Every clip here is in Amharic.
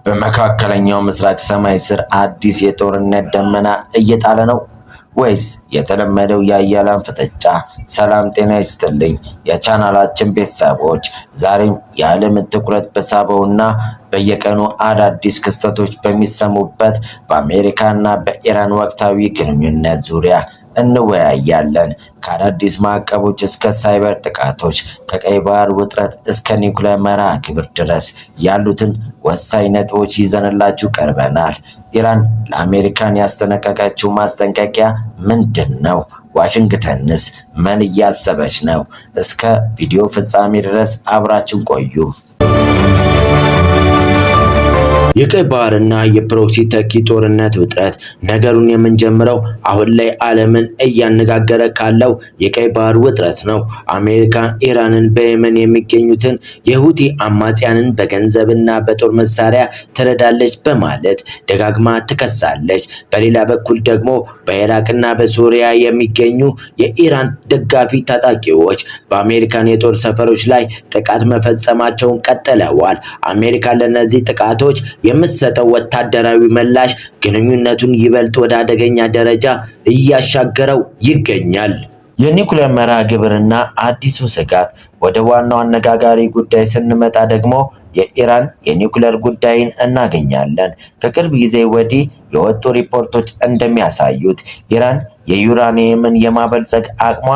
በመካከለኛው ምስራቅ ሰማይ ስር አዲስ የጦርነት ደመና እየጣለ ነው ወይስ የተለመደው የአያላን ፍጥጫ? ሰላም ጤና ይስጥልኝ የቻናላችን ቤተሰቦች፣ ዛሬም የዓለም ትኩረት በሳበውና በየቀኑ አዳዲስ ክስተቶች በሚሰሙበት በአሜሪካና በኢራን ወቅታዊ ግንኙነት ዙሪያ እንወያያለን። ከአዳዲስ ማዕቀቦች እስከ ሳይበር ጥቃቶች፣ ከቀይ ባህር ውጥረት እስከ ኒውክሌር መርሃ ግብር ድረስ ያሉትን ወሳኝ ነጥቦች ይዘንላችሁ ቀርበናል። ኢራን ለአሜሪካን ያስጠነቀቀችው ማስጠንቀቂያ ምንድን ነው? ዋሽንግተንስ ምን እያሰበች ነው? እስከ ቪዲዮ ፍጻሜ ድረስ አብራችን ቆዩ። የቀይ ባህርና የፕሮክሲ ተኪ ጦርነት ውጥረት። ነገሩን የምንጀምረው አሁን ላይ ዓለምን እያነጋገረ ካለው የቀይ ባህር ውጥረት ነው። አሜሪካ ኢራንን በየመን የሚገኙትን የሁቲ አማጽያንን በገንዘብና በጦር መሳሪያ ትረዳለች በማለት ደጋግማ ትከሳለች። በሌላ በኩል ደግሞ በኢራቅና በሶሪያ የሚገኙ የኢራን ደጋፊ ታጣቂዎች በአሜሪካን የጦር ሰፈሮች ላይ ጥቃት መፈጸማቸውን ቀጥለዋል። አሜሪካ ለነዚህ ጥቃቶች የምትሰጠው ወታደራዊ ምላሽ ግንኙነቱን ይበልጥ ወደ አደገኛ ደረጃ እያሻገረው ይገኛል። የኒውክሌር መርሃ ግብርና አዲሱ ስጋት። ወደ ዋናው አነጋጋሪ ጉዳይ ስንመጣ ደግሞ የኢራን የኒውክሌር ጉዳይን እናገኛለን። ከቅርብ ጊዜ ወዲህ የወጡ ሪፖርቶች እንደሚያሳዩት ኢራን የዩራኒየምን የማበልጸግ አቅሟ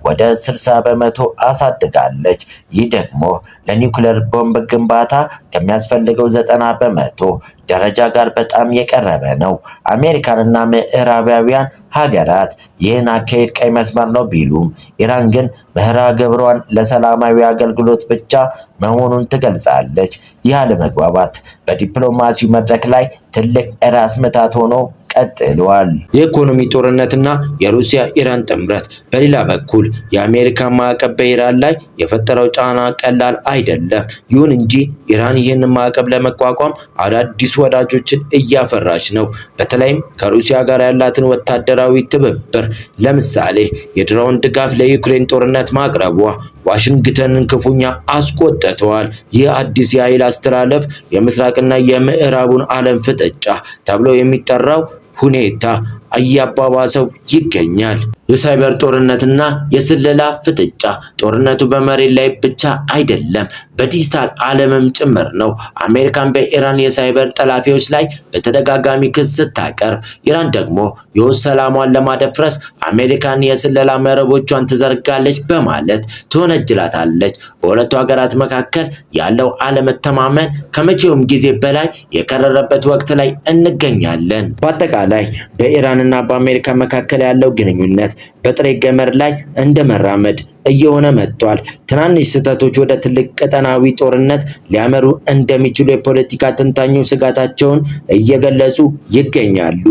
ወደ 60 በመቶ አሳድጋለች። ይህ ደግሞ ለኒውክሌር ቦምብ ግንባታ ከሚያስፈልገው 90 በመቶ ደረጃ ጋር በጣም የቀረበ ነው። አሜሪካንና ምዕራባውያን ሀገራት ይህን አካሄድ ቀይ መስመር ነው ቢሉም ኢራን ግን መርሃ ግብሯን ለሰላማዊ አገልግሎት ብቻ መሆኑን ትገልጻለች። ይህ አለመግባባት በዲፕሎማሲው መድረክ ላይ ትልቅ ራስ ምታት ሆኖ ቀጥሏል። የኢኮኖሚ ጦርነትና የሩሲያ ኢራን ጥምረት። በሌላ በኩል የአሜሪካ ማዕቀብ በኢራን ላይ የፈጠረው ጫና ቀላል አይደለም። ይሁን እንጂ ኢራን ይህን ማዕቀብ ለመቋቋም አዳዲስ ወዳጆችን እያፈራች ነው። በተለይም ከሩሲያ ጋር ያላትን ወታደራዊ ትብብር፣ ለምሳሌ የድሮን ድጋፍ ለዩክሬን ጦርነት ማቅረቧ ዋሽንግተንን ክፉኛ አስቆጥተዋል። ይህ አዲስ የኃይል አስተላለፍ የምስራቅና የምዕራቡን ዓለም ፍጥጫ ተብሎ የሚጠራው ሁኔታ እያባባሰው ይገኛል። የሳይበር ጦርነትና የስለላ ፍጥጫ። ጦርነቱ በመሬት ላይ ብቻ አይደለም፣ በዲጂታል ዓለምም ጭምር ነው። አሜሪካን በኢራን የሳይበር ጠላፊዎች ላይ በተደጋጋሚ ክስ ስታቀርብ፣ ኢራን ደግሞ የውስጥ ሰላሟን ለማደፍረስ አሜሪካን የስለላ መረቦቿን ትዘርጋለች በማለት ትወነጅላታለች። በሁለቱ ሀገራት መካከል ያለው አለመተማመን ከመቼውም ጊዜ በላይ የከረረበት ወቅት ላይ እንገኛለን። በአጠቃላይ በኢራንና በአሜሪካ መካከል ያለው ግንኙነት በጥሬ ገመድ ላይ እንደመራመድ እየሆነ መጥቷል። ትናንሽ ስህተቶች ወደ ትልቅ ቀጠናዊ ጦርነት ሊያመሩ እንደሚችሉ የፖለቲካ ተንታኞች ስጋታቸውን እየገለጹ ይገኛሉ።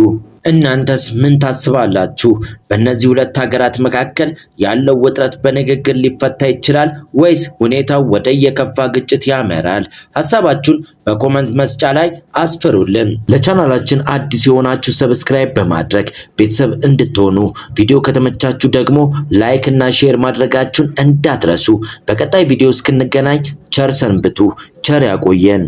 እናንተስ ምን ታስባላችሁ? በእነዚህ ሁለት ሀገራት መካከል ያለው ውጥረት በንግግር ሊፈታ ይችላል ወይስ ሁኔታው ወደ የከፋ ግጭት ያመራል? ሀሳባችሁን በኮመንት መስጫ ላይ አስፍሩልን። ለቻናላችን አዲስ የሆናችሁ ሰብስክራይብ በማድረግ ቤተሰብ እንድትሆኑ፣ ቪዲዮ ከተመቻችሁ ደግሞ ላይክ እና ሼር ማድረጋችሁን እንዳትረሱ። በቀጣይ ቪዲዮ እስክንገናኝ ቸር ሰንብቱ። ቸር ያቆየን።